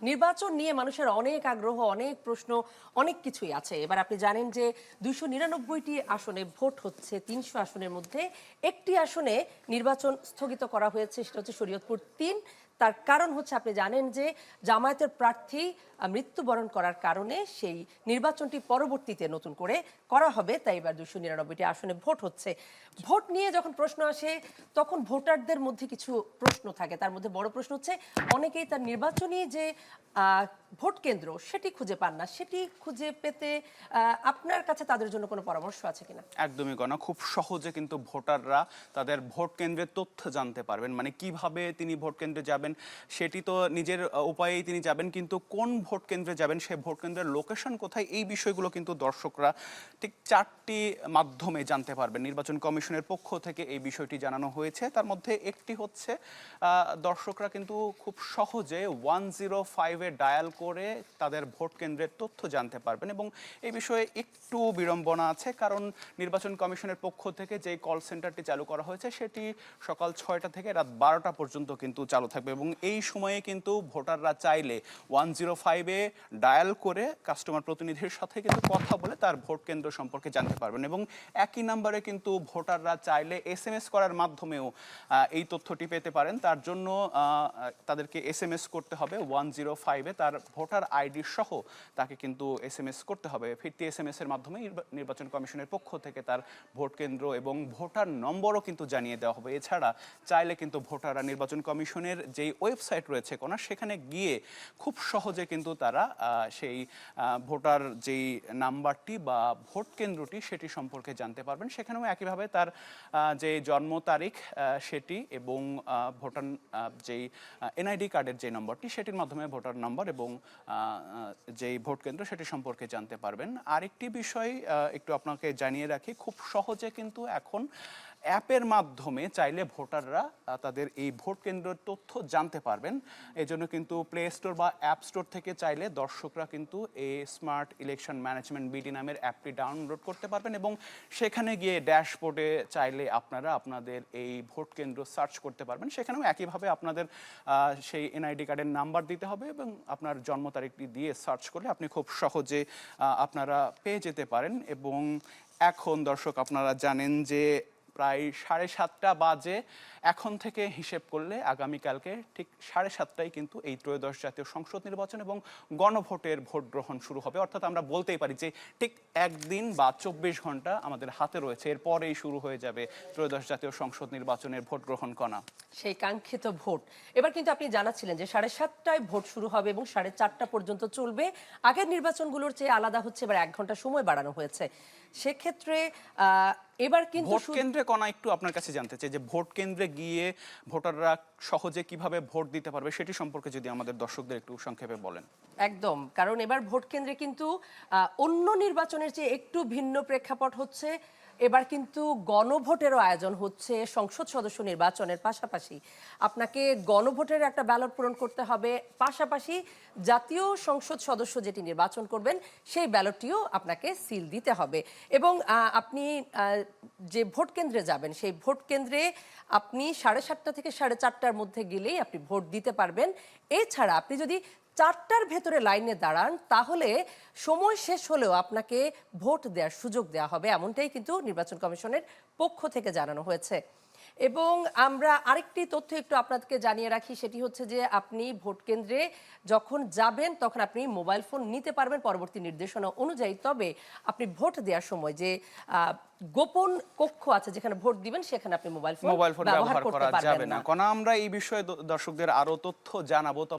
নির্বাচন নিয়ে মানুষের অনেক আগ্রহ, অনেক প্রশ্ন, অনেক কিছুই আছে। এবার আপনি জানেন যে 299টি আসনে ভোট হচ্ছে, 300 আসনের মধ্যে একটি আসনে নির্বাচন স্থগিত করা হয়েছে, সেটা হচ্ছে শরীয়তপুর 3। তার কারণ হচ্ছে আপনি জানেন যে জামায়াতের প্রার্থী মৃত্যুবরণ করার কারণে সেই নির্বাচনটি পরবর্তীতে নতুন করে করা হবে, তাই এবার 299টি আসনে ভোট হচ্ছে। ভোট নিয়ে যখন প্রশ্ন আসে তখন ভোটারদের মধ্যে কিছু প্রশ্ন থাকে। তার মধ্যে বড় প্রশ্ন হচ্ছে অনেকেই তার নির্বাচনী যে ভোট কেন্দ্র সেটি খুঁজে পান না। সেটি খুঁজে পেতে আপনার কাছে তাদের জন্য কোনো পরামর্শ আছে কিনা? একদমই গণ খুব সহজে কিন্তু ভোটাররা তাদের ভোট কেন্দ্রের তথ্য জানতে পারবেন। মানে কিভাবে তিনি ভোট কেন্দ্রে যাবেন সেটি তো নিজের উপায়েই তিনি যাবেন, কিন্তু কোন ভোট কেন্দ্রে যাবেন, সেই ভোট কেন্দ্রের লোকেশন কোথায়, এই বিষয়গুলো কিন্তু দর্শকরা ঠিক 4টি মাধ্যমে জানতে পারবেন। নির্বাচন কমিশনের পক্ষ থেকে এই বিষয়টি জানানো হয়েছে। তার মধ্যে একটি হচ্ছে দর্শকরা কিন্তু খুব সহজে 105-এ ডায়াল করে তাদের ভোট কেন্দ্রের তথ্য জানতে পারবেন, এবং এই বিষয়ে একটু বিড়ম্বনা আছে, কারণ নির্বাচন কমিশনের পক্ষ থেকে যে কল সেন্টারটি চালু করা হয়েছে সেটি সকাল 6টা থেকে রাত 12টা পর্যন্ত কিন্তু চালু থাকবে, এবং এই সময়ে কিন্তু ভোটাররা চাইলে 105-এ ডায়াল করে কাস্টমার প্রতিনিধির সাথে কিন্তু কথা বলে তার ভোট কেন্দ্র সম্পর্কে জানতে পারবেন। এবং একই নাম্বারে কিন্তু ভোটাররা চাইলে SMS করার মাধ্যমেও এই তথ্যটি পেতে পারেন। তার জন্য তাদেরকে SMS করতে হবে 105-এ, তার ভোটার আইডি সহ তাকে কিন্তু SMS করতে হবে। ফিরতি SMS এর মাধ্যমে নির্বাচন কমিশনের পক্ষ থেকে তার ভোট কেন্দ্র এবং ভোটার নম্বরও কিন্তু জানিয়ে দেওয়া হবে। এছাড়া চাইলে কিন্তু ভোটাররা নির্বাচন কমিশনের যেই ওয়েবসাইট রয়েছে কোনা, সেখানে গিয়ে খুব সহজে কিন্তু তারা সেই ভোটার যেই নাম্বারটি বা ভোট কেন্দ্রটি সেটি সম্পর্কে জানতে পারবেন। সেখানেও একইভাবে তার যে জন্ম তারিখ সেটি এবং ভোটার যেই NID কার্ডের যে নম্বরটি সেটির মাধ্যমে ভোটার নম্বর এবং যেই ভোট কেন্দ্র সেটি সম্পর্কে জানতে পারবেন। আরেকটি বিষয় একটু আপনাকে জানিয়ে রাখি, খুব সহজে কিন্তু এখন অ্যাপের মাধ্যমে চাইলে ভোটাররা তাদের এই ভোট কেন্দ্রের তথ্য জানতে পারবেন। এজন্য কিন্তু প্লে স্টোর বা অ্যাপ স্টোর থেকে চাইলে দর্শকরা কিন্তু এই স্মার্ট ইলেকশন ম্যানেজমেন্ট BD নামের অ্যাপটি ডাউনলোড করতে পারবেন, এবং সেখানে গিয়ে ড্যাশবোর্ডে চাইলে আপনারা আপনাদের এই ভোট কেন্দ্র সার্চ করতে পারবেন। সেখানেও একইভাবে আপনাদের সেই NID কার্ডের নাম্বার দিতে হবে এবং আপনার জন্ম তারিখটি দিয়ে সার্চ করলে আপনি খুব সহজে আপনারা পেয়ে যেতে পারেন। এবং এখন দর্শক আপনারা জানেন যে প্রায় 7:30 বাজে। এখন থেকে হিসেব করলে আগামীকালকে ঠিক 7:30টায় কিন্তু এই ত্রয়োদশ জাতীয় সংসদ নির্বাচন এবং গণভোটের ভোট গ্রহণ শুরু হবে। অর্থাৎ আমরা বলতেই পারি যে ঠিক একদিন বা 24 ঘন্টা আমাদের হাতে রয়েছে, এরপরেই শুরু হয়ে যাবে ত্রয়োদশ জাতীয় সংসদ নির্বাচনের ভোট গ্রহণ কণা, সেই কাঙ্ক্ষিত ভোট। এবার কিন্তু আপনি জানাচ্ছিলেন যে 7:30টায় ভোট শুরু হবে এবং 4:30টা পর্যন্ত চলবে। আগের নির্বাচনগুলোর চেয়ে আলাদা হচ্ছে, এবার 1 ঘন্টা সময় বাড়ানো হয়েছে। সেক্ষেত্রে এবার কিন্তু ভোট কেন্দ্রে কণা একটু আপনার কাছে জানতে চাই যে ভোট কেন্দ্রে গিয়ে ভোটাররা সহজে কিভাবে ভোট দিতে পারবে সেটি সম্পর্কে যদি আমাদের দর্শকদের একটু সংক্ষেপে বলেন। একদম, কারণ এবার ভোট কেন্দ্রে কিন্তু অন্য নির্বাচনের চেয়ে একটু ভিন্ন প্রেক্ষাপট হচ্ছে। এবার কিন্তু গণভোটেরও আয়োজন হচ্ছে। সংসদ সদস্য নির্বাচনের পাশাপাশি আপনাকে গণভোটের একটা ব্যালট পূরণ করতে হবে, পাশাপাশি জাতীয় সংসদ সদস্য যেটি নির্বাচন করবেন সেই ব্যালটটিও আপনাকে সিল দিতে হবে। এবং আপনি যে ভোট কেন্দ্রে যাবেন সেই ভোট কেন্দ্রে আপনি 7:30টা থেকে 4:30টার মধ্যে গেলেই আপনি ভোট দিতে পারবেন। এছাড়া আপনি যদি 4টার ভেতরে লাইনে দাঁড়ান তাহলে সময় শেষ হলেও আপনাকে ভোট দেওয়ার সুযোগ দেওয়া হবে, এমনটাই কিন্তু নির্বাচন কমিশনের পক্ষ থেকে জানানো হয়েছে। এবং আমরা আরেকটি তথ্য একটু আপনাদেরকে জানিয়ে রাখি, সেটি হচ্ছে যে আপনি ভোট কেন্দ্রে যখন যাবেন তখন আপনি মোবাইল ফোন নিতে পারবেন পরবর্তী নির্দেশনা অনুযায়ী। তবে আপনি ভোট দেওয়ার সময় যে গোপন কক্ষ আছে যেখানে ভোট দিবেন সেখানে আপনি মোবাইল ফোন ব্যবহার করা যাবে না। কারণ আমরা এই বিষয়ে দর্শকদের আরো তথ্য জানাবো। তবে